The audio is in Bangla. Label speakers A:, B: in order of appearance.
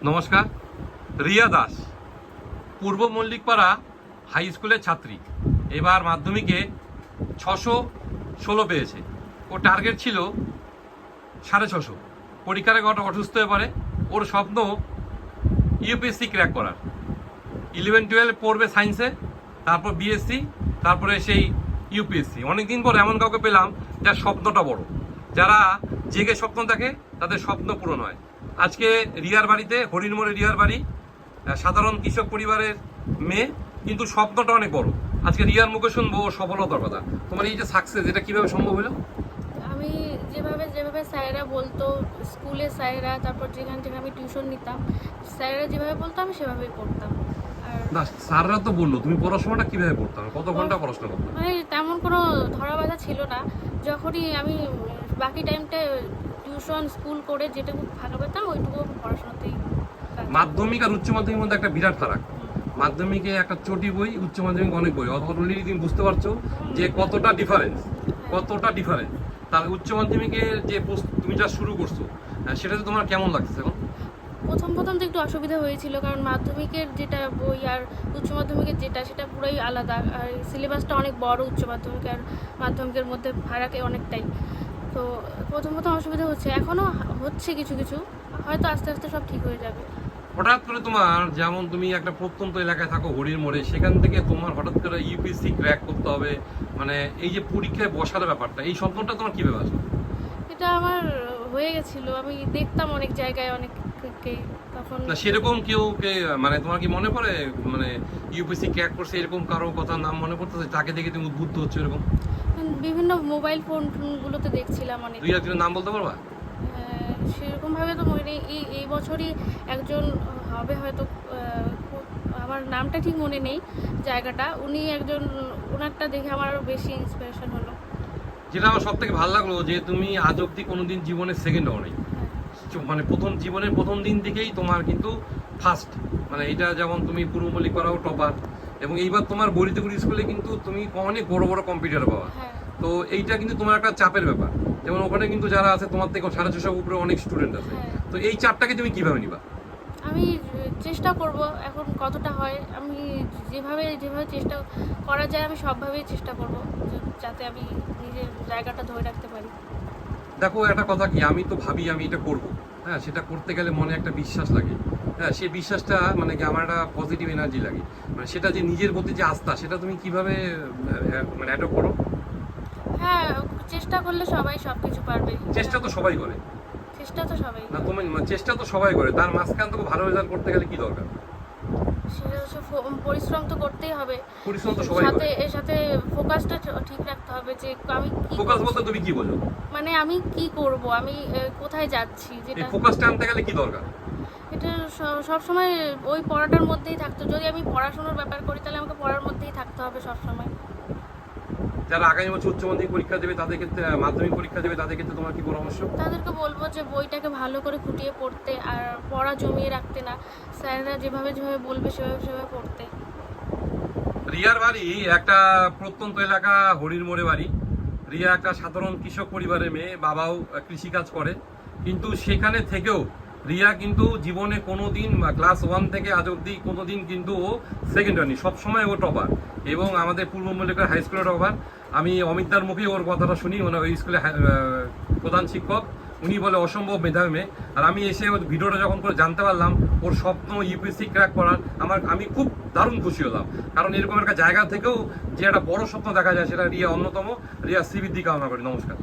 A: নমস্কার। রিয়া দাস পূর্ব মল্লিকপাড়া হাই স্কুলের ছাত্রী, এবার মাধ্যমিকে 616 পেয়েছে। ওর টার্গেট ছিল 650। পরীক্ষার আগে অসুস্থ হয়ে পড়ে। ওর স্বপ্ন ইউপিএসসি ক্র্যাক করার। 11-12 পড়বে সায়েন্সে, তারপর বিএসসি, তারপরে সেই ইউপিএসসি। অনেকদিন পর এমন কাউকে পেলাম যার স্বপ্নটা বড়। যারা জেগে স্বপ্ন দেখে তাদের স্বপ্ন পূরণ হয়। আজকে রিয়ার বাড়িতে, হরিণমোড়ে রিয়ার বাড়ি, সাধারণ কৃষক পরিবারের মেয়ে, কিন্তু স্বপ্নটা অনেক বড়। আজকে রিয়ার মুখে শুনবো ও সফলতার কথা। তোমার এই যে সাকসেস, এটা কিভাবে সম্ভব হলো?
B: আমি যেভাবে স্যারেরা বলতো, স্কুলে স্যারেরা, তারপর যেখান থেকে আমি টিউশন নিতাম, স্যারেরা যেভাবে বলতো আমি সেভাবেই পড়তাম। আর
A: না, স্যাররা তো বললো, তুমি পড়াশোনাটা কিভাবে করতাম, কত ঘন্টা পড়াশোনা করতাম?
B: মানে তেমন কোনো ধরা বাঁধা ছিল না। যখনই আমি বাকি টাইমটা টিউশন স্কুল করে যেটুকু ফাঁকা পেতাম ওইটুকু পড়াশোনাতেই
A: মাধ্যমিক আর উচ্চ মাধ্যমিকের মধ্যে একটা বিরাট ফারাক। মাধ্যমিকে একটা চটি বই, উচ্চ মাধ্যমিক অনেক বই। অলরেডি তুমি বুঝতে পারছো যে কতটা ডিফারেন্স। তার উচ্চ মাধ্যমিকে যে তুমি যা শুরু করছো, সেটাতে তোমার কেমন লাগছে এখন?
B: প্রথম তো একটু অসুবিধা হয়েছিল, কারণ মাধ্যমিকের যেটা বই আর উচ্চ মাধ্যমিকের যেটা সেটা পুরোই আলাদা। আর সিলেবাসটা অনেক বড় উচ্চ মাধ্যমিক আর মাধ্যমিকের মধ্যে ফারাকে অনেকটাই। তো প্রথম অসুবিধা হচ্ছে, এখনও হচ্ছে কিছু কিছু, হয়তো আস্তে আস্তে সব ঠিক হয়ে যাবে।
A: হঠাৎ করে তোমার, যেমন তুমি একটা প্রত্যন্ত এলাকায় থাকো হরির মোড়ে, সেখান থেকে তোমার হঠাৎ করে ইউপিএসসি ক্র্যাক করতে হবে, মানে এই যে পরীক্ষায় বসার ব্যাপারটা, এই স্বপ্নটা তোমার কিভাবে আসলো?
B: এটা আমার হয়ে গেছিলো, আমি দেখতাম অনেক জায়গায় অনেককে, তখন
A: না সেরকম কেউ মানে তোমার কি মনে পড়ে, মানে ইউপিএসসি ক্র্যাক করছে এরকম কারো কথা নাম মনে পড়তেছে, তাকে দেখে তুমি উদ্বুদ্ধ হচ্ছে এরকম?
B: বিভিন্ন মোবাইল ফোনগুলোতে দেখছিলাম অনেক।
A: দুই একজনের নাম বলতে পারবা?
B: সেরকমভাবে তো মনে নেই। এই বছরই একজন হবে হয়তো, আমার নামটা ঠিক মনে নেই, জায়গাটা, উনি একজন, ওনারটা দেখে আমার আরও বেশি ইন্সপিরেশন হলো।
A: যেটা আমার সব থেকে ভালো লাগলো যে তুমি আজ অব্দি কোনোদিন জীবনের সেকেন্ড হও নাই। মানে জীবনের প্রথম দিন থেকেই তোমার কিন্তু ফার্স্ট, মানে এটা যেমন তুমি পূর্ব মল্লিকপাড়াও টপার, এবং এইবার তোমার বরিতগুড়ি স্কুলে কিন্তু তুমি অনেক বড় বড় কম্পিউটার পাওয়া।
B: হ্যাঁ।
A: তো এইটা কিন্তু তোমার একটা চাপের ব্যাপার। যেমন ওখানে কিন্তু যারা আছে তোমার থেকে 650 উপরে অনেক স্টুডেন্ট আছে।
B: হ্যাঁ।
A: তো এই চাপটাকে তুমি কিভাবে নিবা?
B: আমি চেষ্টা করব, এখন কতটা হয় আমি যেভাবে চেষ্টা করা যায় আমি সবভাবেই চেষ্টা করব, যাতে আমি নিজের জায়গাটা ধরে রাখতে পারি।
A: দেখো একটা কথা কি, আমি তো ভাবি আমি এটা করব, হ্যাঁ, সেটা করতে গেলে মনে একটা বিশ্বাস লাগে। হ্যাঁ, সেই বিশ্বাসটা মানে কি আমার একটা পজিটিভ এনার্জি লাগে। মানে সেটা যে নিজের প্রতি যে আস্থা, সেটা তুমি কিভাবে মানে অ্যাডপ্ট করো?
B: হ্যাঁ, চেষ্টা করলে সবাই সব কিছু পারবে।
A: চেষ্টা তো সবাই করে।
B: চেষ্টা তো সবাই
A: না তুমি চেষ্টা তো সবাই করে, তার মাঝখান থেকে ভালো রেজাল্ট করতে গেলে কি দরকার?
B: সেটা হচ্ছে পরিশ্রম তো করতেই হবে।
A: পরিশ্রম তো সবাই করে।
B: এর সাথে ফোকাসটা ঠিক রাখতে হবে, যে আমি কি
A: ফোকাস বলতে তুমি কি বোঝো?
B: মানে আমি কি করব, আমি কোথায় যাচ্ছি,
A: এই
B: যেটা
A: ফোকাসটা আনতে গেলে কি দরকার?
B: এটা সব সময় ওই পড়াটার মধ্যেই থাকতো। যদি আমি পড়াশোনার ব্যাপার করি তাহলে আমাকে পড়ার মধ্যেই থাকতে হবে সব সময়।
A: যারা আগামী বছর উচ্চ মাধ্যমিক পরীক্ষা দেবে, তাদের ক্ষেত্রে মাধ্যমিক পরীক্ষা দেবে, তাদের ক্ষেত্রে তোমার কি পরামর্শ?
B: তাদেরকে বলবো যে বইটাকে ভালো করে খুঁটিয়ে পড়তে, আর পড়া জমিয়ে রাখতে না, স্যাররা যেভাবে বলবে সেভাবে পড়তে।
A: রিয়ার বাড়ি একটা প্রত্যন্ত এলাকা, হরির মোড়ে বাড়ি। রিয়া একটা সাধারণ কৃষক পরিবারের মেয়ে, বাবাও কৃষিকাজ করে। কিন্তু সেখানে থেকেও রিয়া কিন্তু জীবনে কোনো দিন ক্লাস 1 থেকে আজ অব্দি কোনো দিন কিন্তু ও সেকেন্ড হয়নি, সবসময় ও টপার, এবং আমাদের পূর্ব মল্লিকপাড়া হাই স্কুলের টপার। আমি অমিতদার মুখেই ওর কথাটা শুনি, মানে ওই স্কুলে প্রধান শিক্ষক, উনি বলে অসম্ভব মেধাবী মেয়ে। আর আমি এসে ওর ভিডিওটা যখন করে জানতে পারলাম ওর স্বপ্ন ইউপিএসসি ক্র্যাক করার, আমি খুব দারুণ খুশি হলাম। কারণ এরকম একটা জায়গা থেকেও যে একটা বড় স্বপ্ন দেখা যায়, সেটা রিয়া অন্যতম। রিয়া শ্রীবৃদ্ধি কামনা করি। নমস্কার।